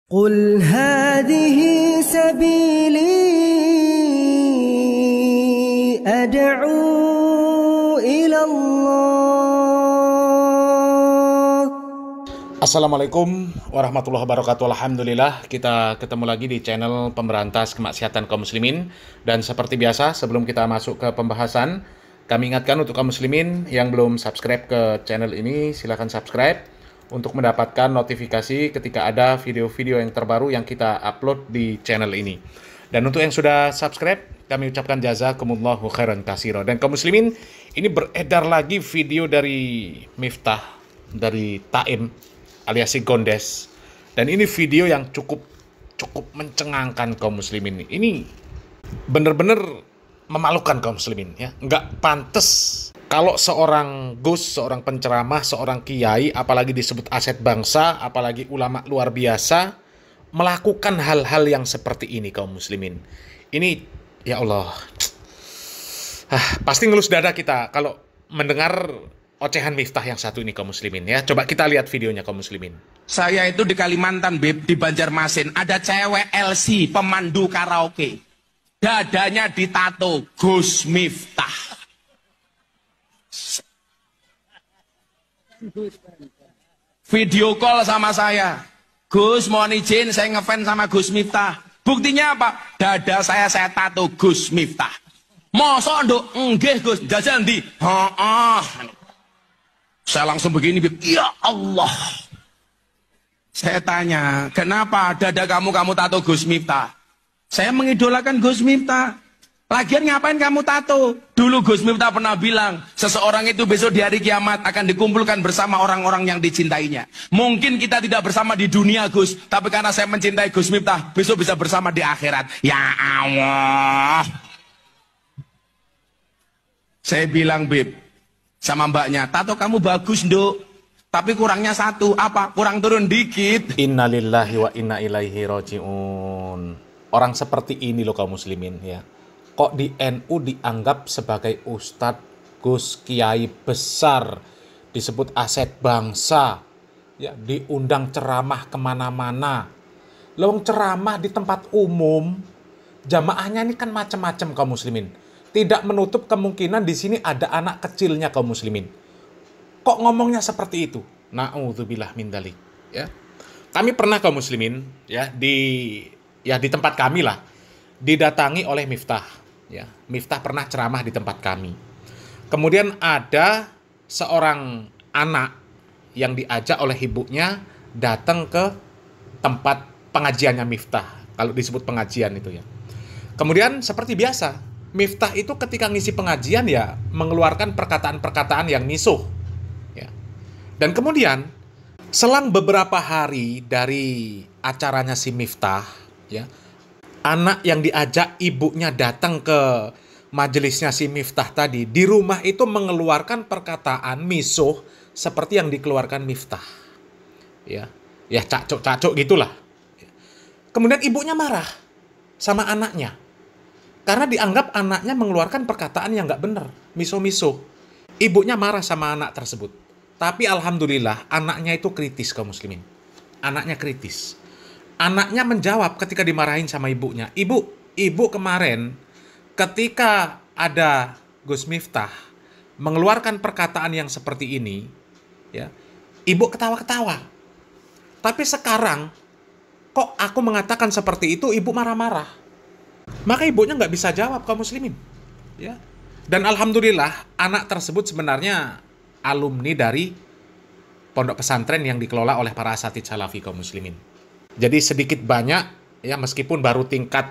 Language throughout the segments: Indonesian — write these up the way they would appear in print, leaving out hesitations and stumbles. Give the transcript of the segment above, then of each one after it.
قل هذه سبيلي أدعو إلى الله. Assalamualaikum warahmatullahi wabarakatuh. Alhamdulillah kita ketemu lagi di channel Pemberantas Kemaksiatan Kaum Muslimin. Dan seperti biasa, sebelum kita masuk ke pembahasan, kami ingatkan untuk kaum muslimin yang belum subscribe ke channel ini, silahkan subscribe untuk mendapatkan notifikasi ketika ada video-video yang terbaru yang kita upload di channel ini. Dan untuk yang sudah subscribe, kami ucapkan jazakumullahu khairan katsira. Dan kaum muslimin, ini beredar lagi video dari Miftah, dari Taim alias si Gondes. Dan ini video yang cukup mencengangkan kaum muslimin. Ini bener-bener memalukan kaum muslimin, ya. Nggak pantas kalau seorang gus, seorang penceramah, seorang kiai, apalagi disebut aset bangsa, apalagi ulama luar biasa, melakukan hal-hal yang seperti ini kaum muslimin. Ini, ya Allah, pasti ngelus dada kita kalau mendengar ocehan Miftah yang satu ini kaum muslimin, ya. Coba kita lihat videonya kaum muslimin. Saya itu di Kalimantan, Beb, di Banjarmasin, ada cewek LC, pemandu karaoke. Dadanya ditato Gus Miftah. Video call sama saya. Gus, mohon izin saya ngefans sama Gus Miftah. Buktinya apa? Dada saya tato Gus Miftah. Mosok nduk? Nggih Gus, jajal ndi? Heeh. Saya langsung begini, Beb. Ya Allah. Saya tanya, kenapa dada kamu tato Gus Miftah? Saya mengidolakan Gus Miftah. Lagian ngapain kamu tato? Dulu Gus Miftah pernah bilang, seseorang itu besok di hari kiamat akan dikumpulkan bersama orang-orang yang dicintainya. Mungkin kita tidak bersama di dunia, Gus, tapi karena saya mencintai Gus Miftah, besok bisa bersama di akhirat. Ya Allah. Saya bilang, Beb, sama mbaknya, tato kamu bagus, Nduk. Tapi kurangnya satu, apa? Kurang turun dikit. Innalillahi wa inna ilaihi raji'un. Orang seperti ini loh kaum muslimin, ya. Kok di NU dianggap sebagai ustadz, gus, kiai besar, disebut aset bangsa, ya, diundang ceramah kemana-mana. Lewang ceramah di tempat umum, jamaahnya ini kan macam-macam kaum muslimin. Tidak menutup kemungkinan di sini ada anak kecilnya kaum muslimin. Kok ngomongnya seperti itu? Na'udzubillah min dzalik, ya. Kami pernah kaum muslimin, ya, di tempat kami lah, didatangi oleh Miftah. Ya, Miftah pernah ceramah di tempat kami. Kemudian ada seorang anak yang diajak oleh ibunya datang ke tempat pengajiannya Miftah. Kalau disebut pengajian itu, ya. Kemudian seperti biasa, Miftah itu ketika ngisi pengajian ya mengeluarkan perkataan-perkataan yang misuh. Ya. Dan kemudian selang beberapa hari dari acaranya si Miftah, ya, anak yang diajak ibunya datang ke majelisnya si Miftah tadi, di rumah itu mengeluarkan perkataan misuh seperti yang dikeluarkan Miftah. Ya, cacok gitulah. Kemudian ibunya marah sama anaknya. Karena dianggap anaknya mengeluarkan perkataan yang nggak benar, misuh-misuh. Ibunya marah sama anak tersebut. Tapi alhamdulillah anaknya itu kritis kaum muslimin. Anaknya kritis. Anaknya menjawab ketika dimarahin sama ibunya. Ibu kemarin ketika ada Gus Miftah mengeluarkan perkataan yang seperti ini, ya, ibu ketawa-ketawa. Tapi sekarang kok aku mengatakan seperti itu, ibu marah-marah. Maka ibunya nggak bisa jawab kaum muslimin, ya. Dan alhamdulillah anak tersebut sebenarnya alumni dari pondok pesantren yang dikelola oleh para asatidz salafi kaum muslimin. Jadi sedikit banyak, ya, meskipun baru tingkat,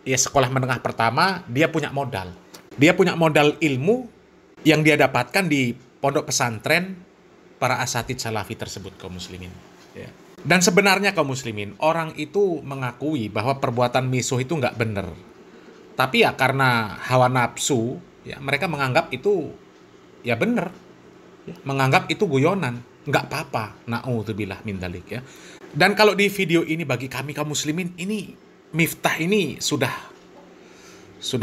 ya, sekolah menengah pertama, dia punya modal. Dia punya modal ilmu yang dia dapatkan di pondok pesantren para asatidz salafi tersebut kaum muslimin, ya. Dan sebenarnya kaum muslimin, orang itu mengakui bahwa perbuatan misuh itu nggak benar. Tapi ya karena hawa nafsu, ya, mereka menganggap itu ya benar, ya, menganggap itu guyonan, nggak apa-apa. Na'udzubillah min dzalik, ya. Dan kalau di video ini bagi kami kaum muslimin, ini Miftah ini sudah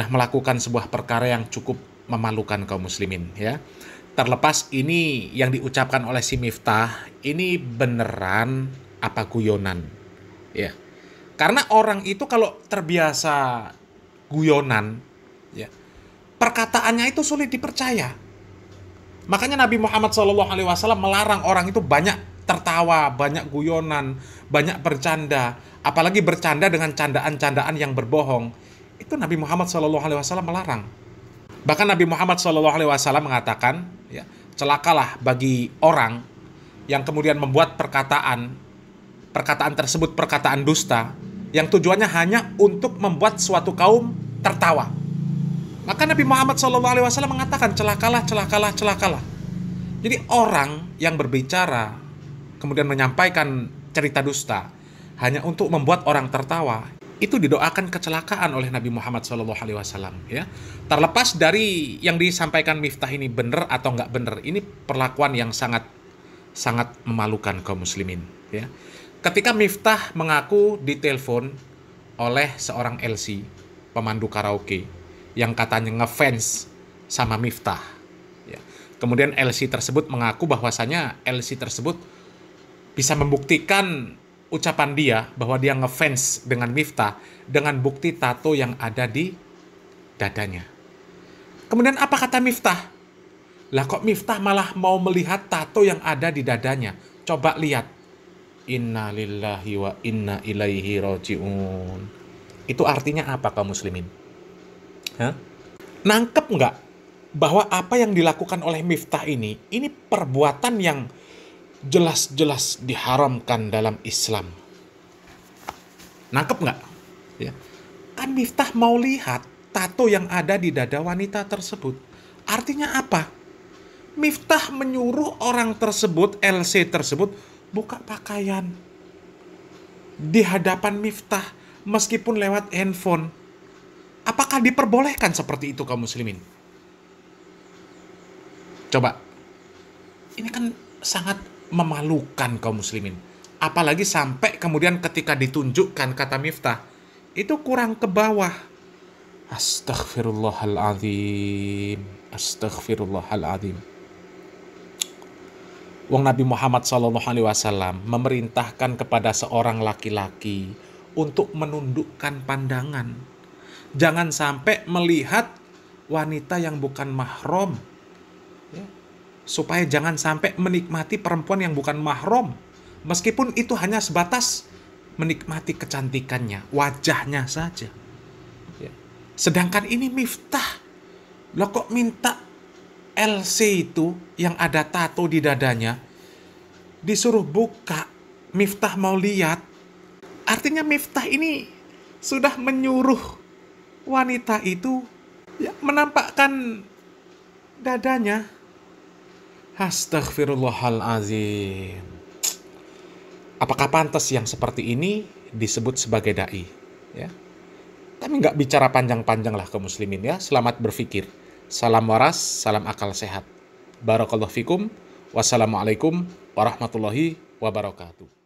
melakukan sebuah perkara yang cukup memalukan kaum muslimin, ya. Terlepas ini yang diucapkan oleh si Miftah ini beneran apa guyonan, Ya. Karena orang itu kalau terbiasa guyonan, ya, perkataannya itu sulit dipercaya. Makanya Nabi Muhammad SAW melarang orang itu banyak tertawa, banyak guyonan, banyak bercanda, apalagi bercanda dengan candaan-candaan yang berbohong. Itu Nabi Muhammad SAW melarang. Bahkan Nabi Muhammad SAW mengatakan, ya, celakalah bagi orang yang kemudian membuat perkataan tersebut perkataan dusta, yang tujuannya hanya untuk membuat suatu kaum tertawa. Maka Nabi Muhammad SAW mengatakan, celakalah, celakalah, celakalah. Jadi orang yang berbicara, kemudian menyampaikan cerita dusta, hanya untuk membuat orang tertawa, itu didoakan kecelakaan oleh Nabi Muhammad SAW. Ya. Terlepas dari yang disampaikan Miftah ini benar atau nggak benar, ini perlakuan yang sangat memalukan kaum muslimin. Ya. Ketika Miftah mengaku ditelepon oleh seorang LC, pemandu karaoke, yang katanya ngefans sama Miftah. Ya. Kemudian LC tersebut mengaku bahwasanya LC tersebut bisa membuktikan ucapan dia bahwa dia ngefans dengan Miftah dengan bukti tato yang ada di dadanya. Kemudian apa kata Miftah? Lah kok Miftah malah mau melihat tato yang ada di dadanya? Coba lihat. Inna lillahi wa inna ilaihi roji'un. Itu artinya apa kaum muslimin? Hah? Nangkep nggak bahwa apa yang dilakukan oleh Miftah ini perbuatan yang jelas-jelas diharamkan dalam Islam? Nangkep nggak? Ya. Kan Miftah mau lihat tato yang ada di dada wanita tersebut. Artinya apa? Miftah menyuruh orang tersebut, LC tersebut, buka pakaian di hadapan Miftah meskipun lewat handphone. Apakah diperbolehkan seperti itu kaum muslimin? Coba. Ini kan sangat memalukan kaum muslimin. Apalagi sampai kemudian ketika ditunjukkan kata Miftah, itu kurang ke bawah. Astaghfirullahaladzim. Astaghfirullahaladzim. Wong Nabi Muhammad SAW memerintahkan kepada seorang laki-laki untuk menundukkan pandangan. Jangan sampai melihat wanita yang bukan mahram. Ya. Supaya jangan sampai menikmati perempuan yang bukan mahram. Meskipun itu hanya sebatas menikmati kecantikannya, wajahnya saja. Ya. Sedangkan ini Miftah. Loh kok minta LC itu yang ada tato di dadanya disuruh buka, Miftah mau lihat. Artinya Miftah ini sudah menyuruh wanita itu ya, menampakkan dadanya. Astaghfirullahalazim. Apakah pantas yang seperti ini disebut sebagai dai? Ya. Kami nggak bicara panjang-panjang lah kaum muslimin ya. Selamat berpikir. Salam waras, salam akal sehat. Barakallahu fikum. Wassalamualaikum warahmatullahi wabarakatuh.